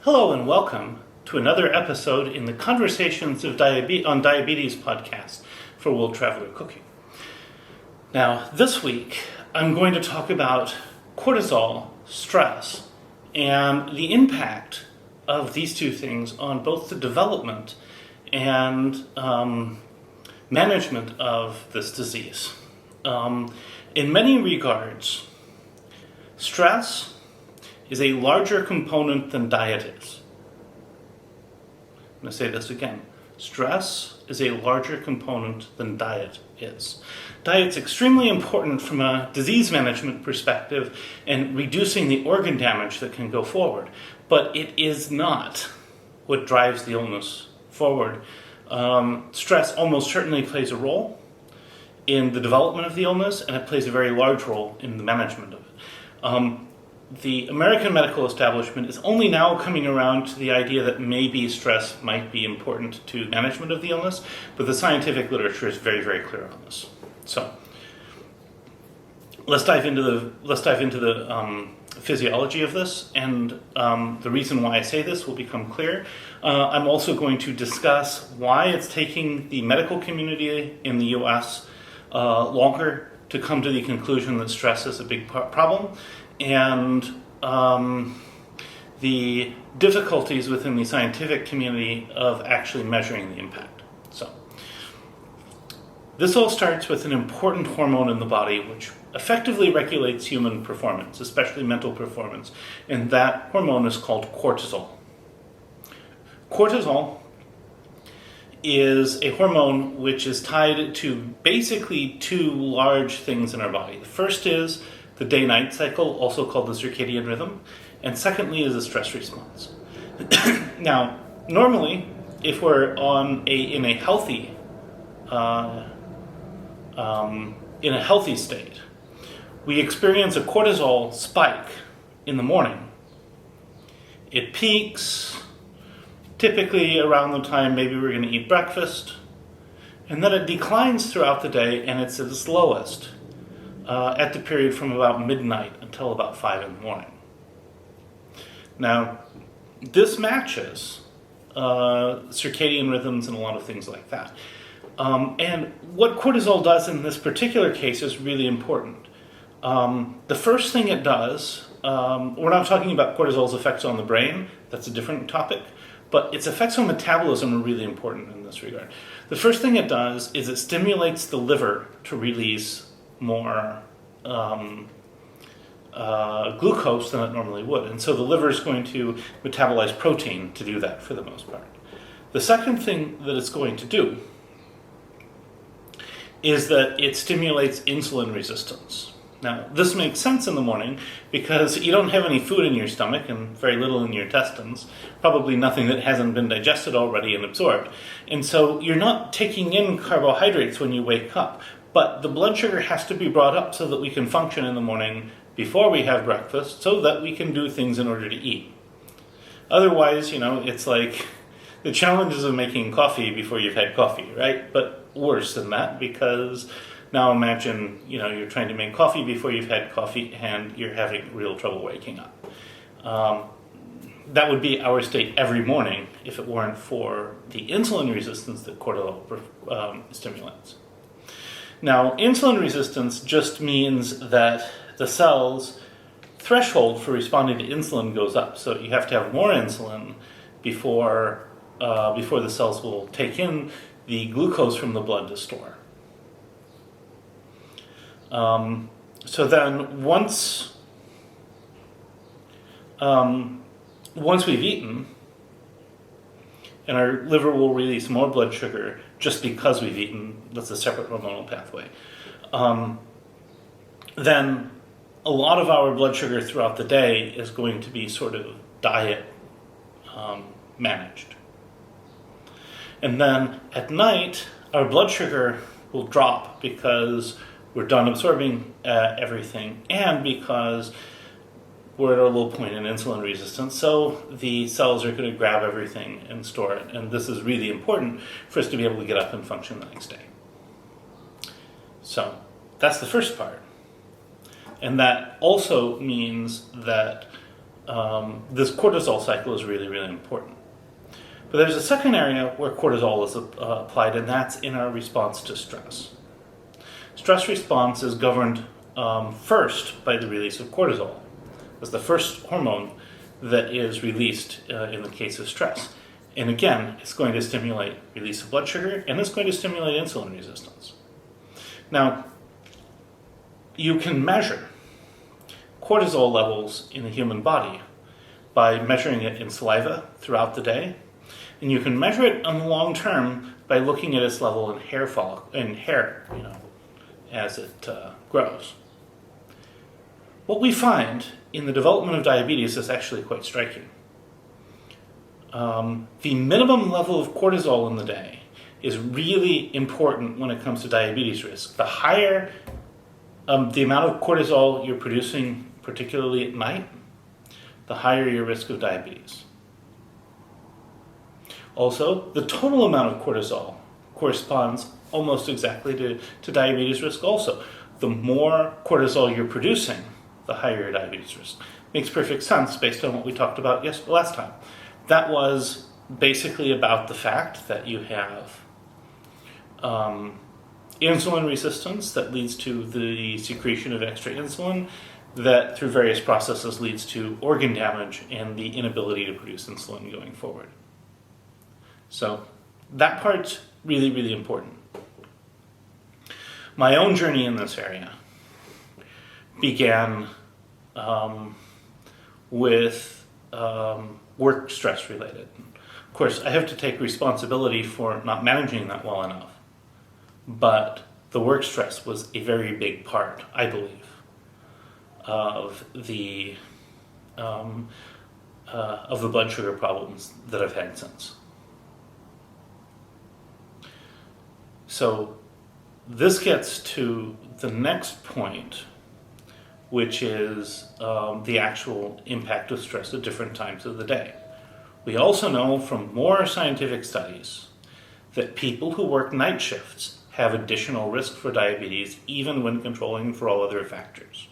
Hello and welcome to another episode in the Conversations on Diabetes podcast for World Traveler Cooking. Now, this week I'm going to talk about cortisol, stress, and the impact of these two things on both the development and management of this disease. In many regards, stress is a larger component than diet is. I'm going to say this again. Stress is a larger component than diet is. Diet's extremely important from a disease management perspective and reducing the organ damage that can go forward, but it is not what drives the illness forward. Stress almost certainly plays a role in the development of the illness, and it plays a very large role in the management of it. The American medical establishment is only now coming around to the idea that maybe stress might be important to management of the illness, but the scientific literature is very, very clear on this. So let's dive into the physiology of this, and the reason why I say this will become clear. I'm also going to discuss why it's taking the medical community in the U.S. Longer to come to the conclusion that stress is a big problem, and the difficulties within the scientific community of actually measuring the impact. So, this all starts with an important hormone in the body which effectively regulates human performance, especially mental performance, and that hormone is called cortisol. Cortisol is a hormone which is tied to basically two large things in our body. The first is the day-night cycle, also called the circadian rhythm, and secondly is a stress response. Now, normally, if we're in a healthy state, we experience a cortisol spike in the morning. It peaks typically around the time maybe we're going to eat breakfast, and then it declines throughout the day, and it's at its lowest at the period from about midnight until about 5 in the morning. Now, this matches circadian rhythms and a lot of things like that. And what cortisol does in this particular case is really important. The first thing it does, we're not talking about cortisol's effects on the brain, that's a different topic, but its effects on metabolism are really important in this regard. The first thing it does is it stimulates the liver to release more glucose than it normally would. And so the liver is going to metabolize protein to do that for the most part. The second thing that it's going to do is that it stimulates insulin resistance. Now, this makes sense in the morning because you don't have any food in your stomach and very little in your intestines, probably nothing that hasn't been digested already and absorbed. And so you're not taking in carbohydrates when you wake up, but the blood sugar has to be brought up so that we can function in the morning before we have breakfast so that we can do things in order to eat. Otherwise, it's like the challenges of making coffee before you've had coffee, right? But worse than that, because now imagine, you're trying to make coffee before you've had coffee and you're having real trouble waking up. That would be our state every morning if it weren't for the insulin resistance that cortisol stimulates. Now, insulin resistance just means that the cell's threshold for responding to insulin goes up. So you have to have more insulin before the cells will take in the glucose from the blood to store. So then once we've eaten, and our liver will release more blood sugar just because we've eaten, that's a separate hormonal pathway, then a lot of our blood sugar throughout the day is going to be sort of diet managed. And then at night, our blood sugar will drop because we're done absorbing everything, and because we're at a low point in insulin resistance, so the cells are going to grab everything and store it. And this is really important for us to be able to get up and function the next day. So that's the first part. And that also means that this cortisol cycle is really, really important. But there's a second area where cortisol is applied, and that's in our response to stress. Stress response is governed first by the release of cortisol. It's the first hormone that is released in the case of stress. And again, it's going to stimulate release of blood sugar, and it's going to stimulate insulin resistance. Now, you can measure cortisol levels in the human body by measuring it in saliva throughout the day, and you can measure it on the long term by looking at its level in hair, as it grows. What we find in the development of diabetes is actually quite striking. The minimum level of cortisol in the day is really important when it comes to diabetes risk. The higher the amount of cortisol you're producing, particularly at night, the higher your risk of diabetes. Also, the total amount of cortisol corresponds almost exactly to diabetes risk also. The more cortisol you're producing, the higher your diabetes risk. Makes perfect sense based on what we talked about last time. That was basically about the fact that you have insulin resistance that leads to the secretion of extra insulin that through various processes leads to organ damage and the inability to produce insulin going forward. So that part's really, really important. My own journey in this area began with work stress related. Of course, I have to take responsibility for not managing that well enough. But the work stress was a very big part, I believe, of the blood sugar problems that I've had since. So this gets to the next point, which is the actual impact of stress at different times of the day. We also know from more scientific studies that people who work night shifts have additional risk for diabetes even when controlling for all other factors.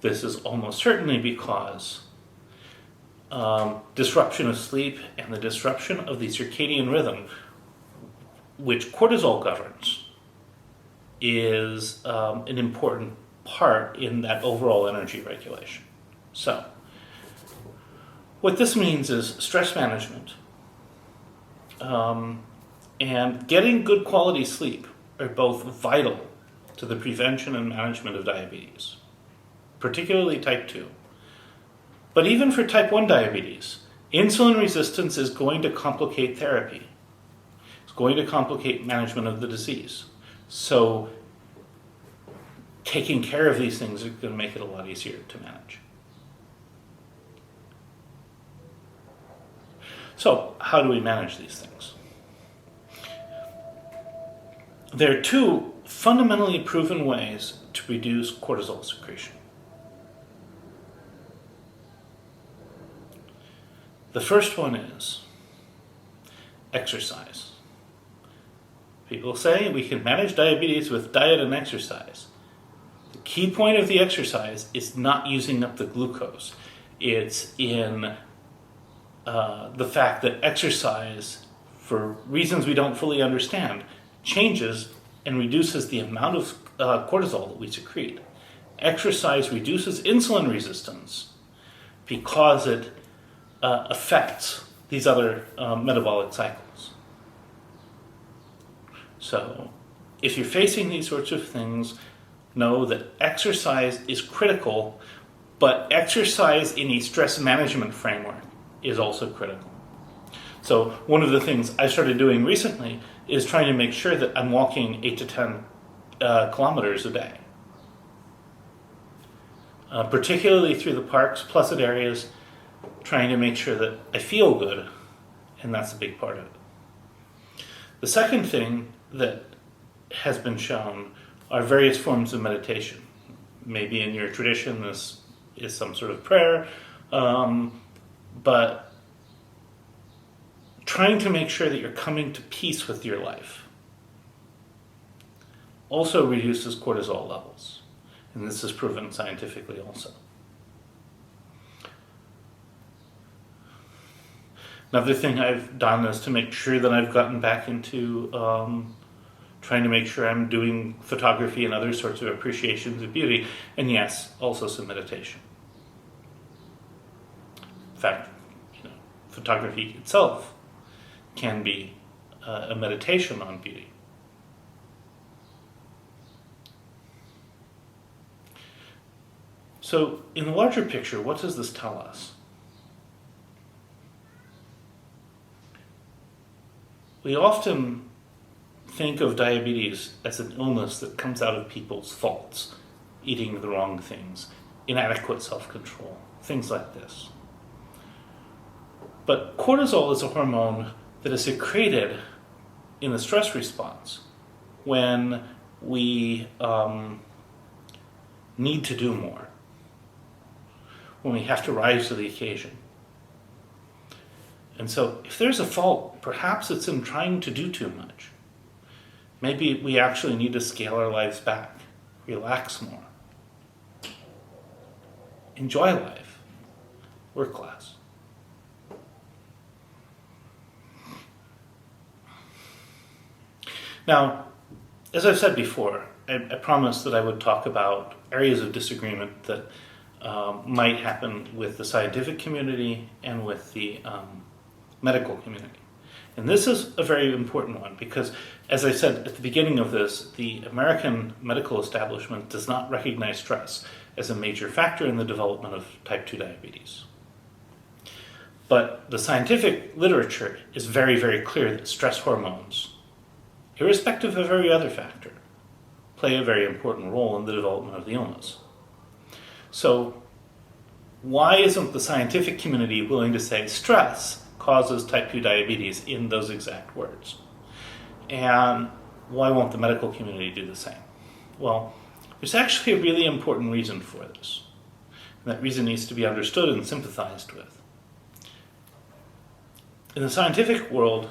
This is almost certainly because disruption of sleep and the disruption of the circadian rhythm, which cortisol governs, is an important part in that overall energy regulation. So, what this means is stress management and getting good quality sleep are both vital to the prevention and management of diabetes, particularly type 2. But even for type 1 diabetes, insulin resistance is going to complicate therapy. It's going to complicate management of the disease. So taking care of these things is going to make it a lot easier to manage. So how do we manage these things? There are two fundamentally proven ways to reduce cortisol secretion. The first one is exercise. People say we can manage diabetes with diet and exercise. The key point of the exercise is not using up the glucose. It's in the fact that exercise, for reasons we don't fully understand, changes and reduces the amount of cortisol that we secrete. Exercise reduces insulin resistance because it affects these other metabolic cycles. So, if you're facing these sorts of things, know that exercise is critical, but exercise in a stress management framework is also critical. So one of the things I started doing recently is trying to make sure that I'm walking 8 to 10 kilometers a day. Particularly through the parks, pleasant areas, trying to make sure that I feel good, and that's a big part of it. The second thing that has been shown are various forms of meditation. Maybe in your tradition this is some sort of prayer, but trying to make sure that you're coming to peace with your life also reduces cortisol levels. And this is proven scientifically also. Another thing I've done is to make sure that I've gotten back into trying to make sure I'm doing photography and other sorts of appreciations of beauty, and yes, also some meditation. In fact, photography itself can be a meditation on beauty. So, in the larger picture, what does this tell us? We often think of diabetes as an illness that comes out of people's faults, eating the wrong things, inadequate self-control, things like this. But cortisol is a hormone that is secreted in the stress response when we need to do more, when we have to rise to the occasion. And so if there's a fault, perhaps it's in trying to do too much. Maybe we actually need to scale our lives back, relax more, enjoy life, work less. Now, as I've said before, I promised that I would talk about areas of disagreement that might happen with the scientific community and with the medical community. And this is a very important one because, as I said at the beginning of this, the American medical establishment does not recognize stress as a major factor in the development of type 2 diabetes. But the scientific literature is very, very clear that stress hormones, irrespective of every other factor, play a very important role in the development of the illness. So, why isn't the scientific community willing to say stress causes type 2 diabetes in those exact words? And why won't the medical community do the same? Well, there's actually a really important reason for this. And that reason needs to be understood and sympathized with. In the scientific world,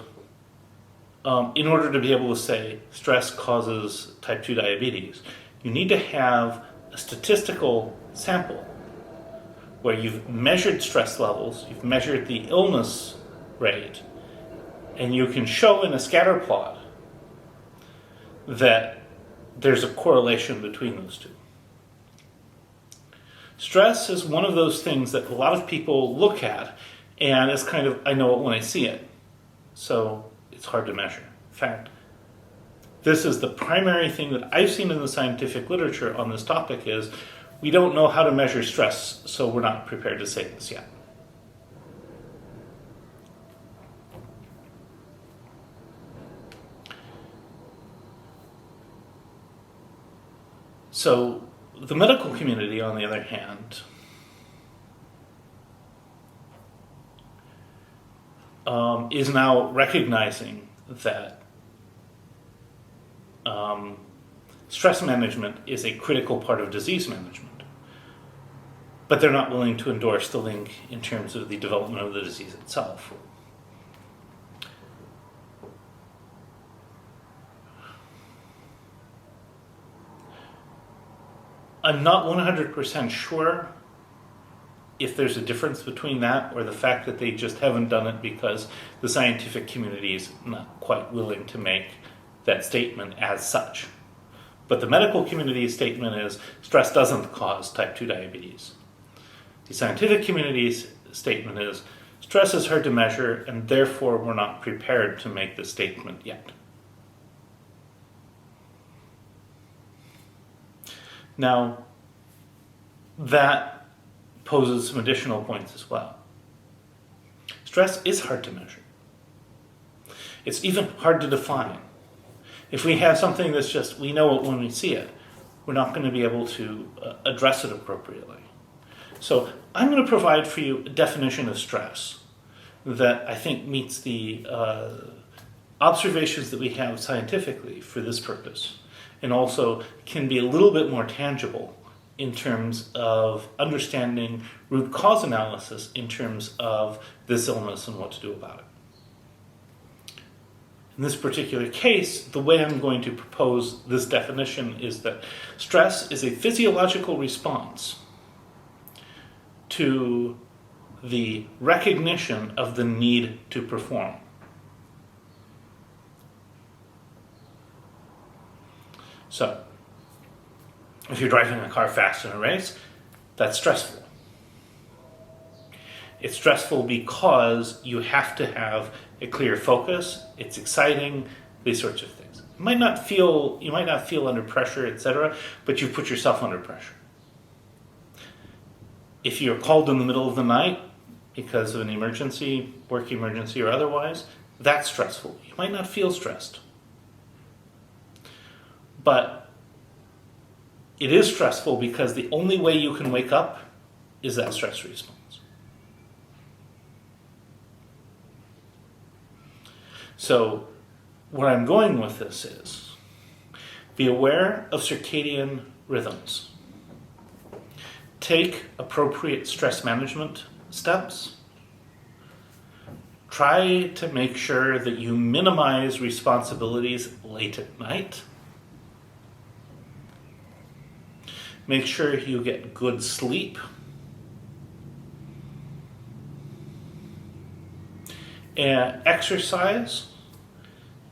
in order to be able to say stress causes type 2 diabetes, you need to have a statistical sample where you've measured stress levels, you've measured the illness rate, and you can show in a scatter plot that there's a correlation between those two. Stress is one of those things that a lot of people look at and it's kind of, I know it when I see it. So it's hard to measure. In fact, this is the primary thing that I've seen in the scientific literature on this topic is we don't know how to measure stress, so we're not prepared to say this yet. So the medical community, on the other hand, is now recognizing that stress management is a critical part of disease management. But they're not willing to endorse the link in terms of the development of the disease itself. I'm not 100% sure if there's a difference between that or the fact that they just haven't done it because the scientific community is not quite willing to make that statement as such. But the medical community's statement is stress doesn't cause type 2 diabetes. The scientific community's statement is stress is hard to measure and therefore we're not prepared to make the statement yet. Now, that poses some additional points as well. Stress is hard to measure. It's even hard to define. If we have something that's just, we know it when we see it, we're not going to be able to address it appropriately. So I'm going to provide for you a definition of stress that I think meets the observations that we have scientifically for this purpose, and also can be a little bit more tangible in terms of understanding root cause analysis in terms of this illness and what to do about it. In this particular case, the way I'm going to propose this definition is that stress is a physiological response to the recognition of the need to perform. So, if you're driving a car fast in a race, that's stressful. It's stressful because you have to have a clear focus, it's exciting, these sorts of things. You might not feel under pressure, etc., but you've put yourself under pressure. If you're called in the middle of the night because of an emergency, work emergency or otherwise, that's stressful. You might not feel stressed. But it is stressful because the only way you can wake up is that stress response. So, where I'm going with this is, be aware of circadian rhythms. Take appropriate stress management steps. Try to make sure that you minimize responsibilities late at night. Make sure you get good sleep. And exercise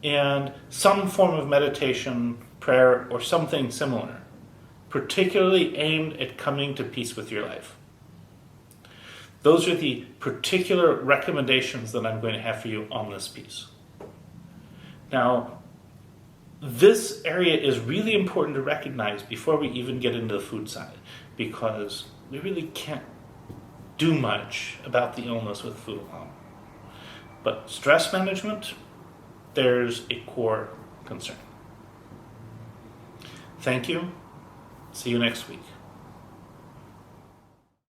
and some form of meditation, prayer, or something similar, particularly aimed at coming to peace with your life. Those are the particular recommendations that I'm going to have for you on this piece. Now, this area is really important to recognize before we even get into the food side, because we really can't do much about the illness with food alone. But stress management, there's a core concern. Thank you. See you next week.